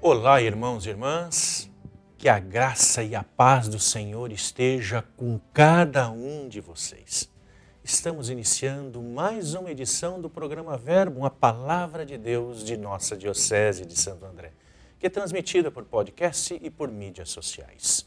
Olá, irmãos e irmãs, que a graça e a paz do Senhor esteja com cada um de vocês. Estamos iniciando mais uma edição do programa Verbo, a Palavra de Deus de nossa Diocese de Santo André, que é transmitida por podcast e por mídias sociais.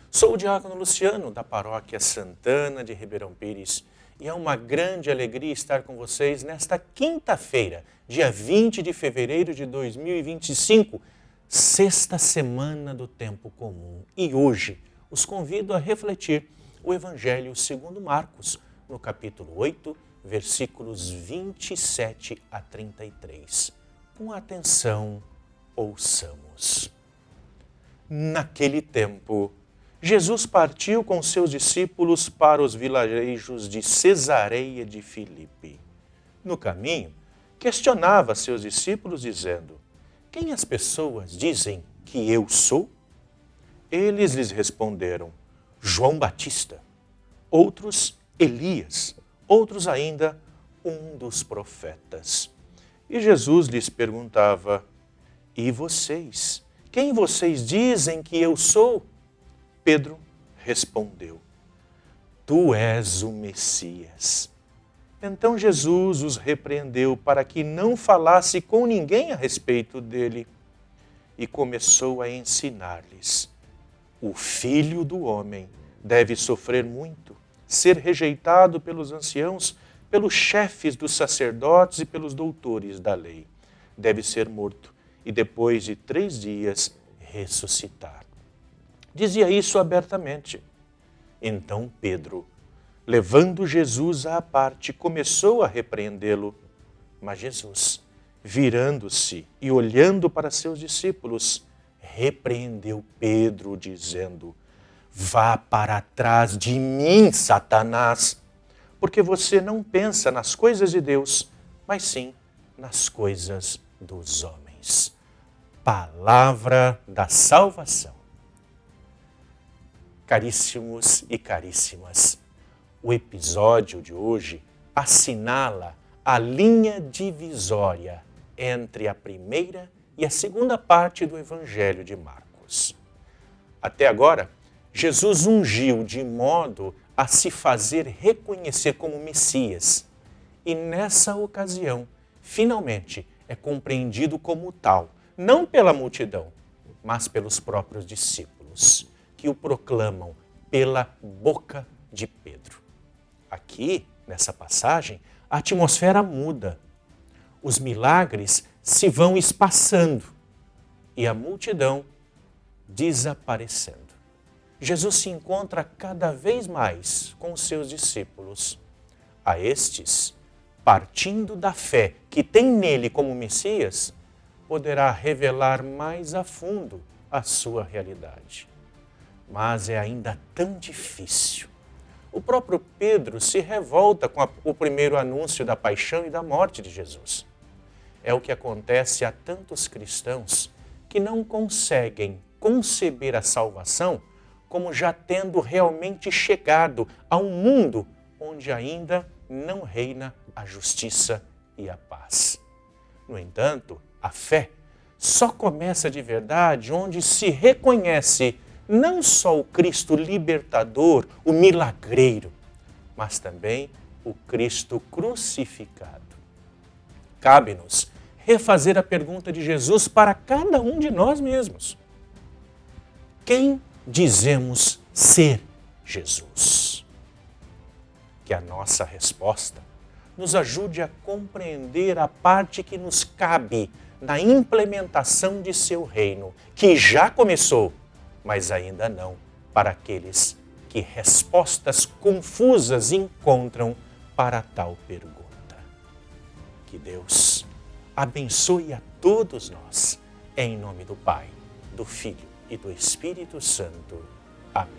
Sou o diácono Luciano, da Paróquia Santana de Ribeirão Pires, e é uma grande alegria estar com vocês nesta quinta-feira, dia 20 de fevereiro de 2025, sexta semana do tempo comum. E hoje os convido a refletir o Evangelho segundo Marcos, no capítulo 8, versículos 27 a 33. Com atenção, ouçamos. Naquele tempo, Jesus partiu com seus discípulos para os vilarejos de Cesareia de Filipe. No caminho, questionava seus discípulos dizendo: quem as pessoas dizem que eu sou? Eles lhes responderam: João Batista, outros Elias, outros ainda um dos profetas. E Jesus lhes perguntava: e vocês? Quem vocês dizem que eu sou? Pedro respondeu: tu és o Messias. Então Jesus os repreendeu para que não falasse com ninguém a respeito dele e começou a ensinar-lhes: o Filho do Homem deve sofrer muito, ser rejeitado pelos anciãos, pelos chefes dos sacerdotes e pelos doutores da lei. Deve ser morto e depois de 3 dias ressuscitar. Dizia isso abertamente. Então Pedro, levando Jesus à parte, começou a repreendê-lo. Mas Jesus, virando-se e olhando para seus discípulos, repreendeu Pedro, dizendo: vá para trás de mim, Satanás, porque você não pensa nas coisas de Deus, mas sim nas coisas dos homens. Palavra da salvação. Caríssimos e caríssimas, o episódio de hoje assinala a linha divisória entre a primeira e a segunda parte do Evangelho de Marcos. Até agora, Jesus ungiu de modo a se fazer reconhecer como Messias e nessa ocasião, finalmente, é compreendido como tal, não pela multidão, mas pelos próprios discípulos, que o proclamam pela boca de Pedro. Aqui, nessa passagem, a atmosfera muda. Os milagres se vão espaçando e a multidão desaparecendo. Jesus se encontra cada vez mais com os seus discípulos. A estes, partindo da fé que tem nele como Messias, poderá revelar mais a fundo a sua realidade. Mas é ainda tão difícil. O próprio Pedro se revolta com o primeiro anúncio da paixão e da morte de Jesus. É o que acontece a tantos cristãos que não conseguem conceber a salvação como já tendo realmente chegado a um mundo onde ainda não reina a justiça e a paz. No entanto, a fé só começa de verdade onde se reconhece não só o Cristo libertador, o milagreiro, mas também o Cristo crucificado. Cabe-nos refazer a pergunta de Jesus para cada um de nós mesmos. Quem dizemos ser Jesus? Que a nossa resposta nos ajude a compreender a parte que nos cabe na implementação de seu reino, que já começou, mas ainda não para aqueles que respostas confusas encontram para tal pergunta. Que Deus abençoe a todos nós, em nome do Pai, do Filho e do Espírito Santo. Amém.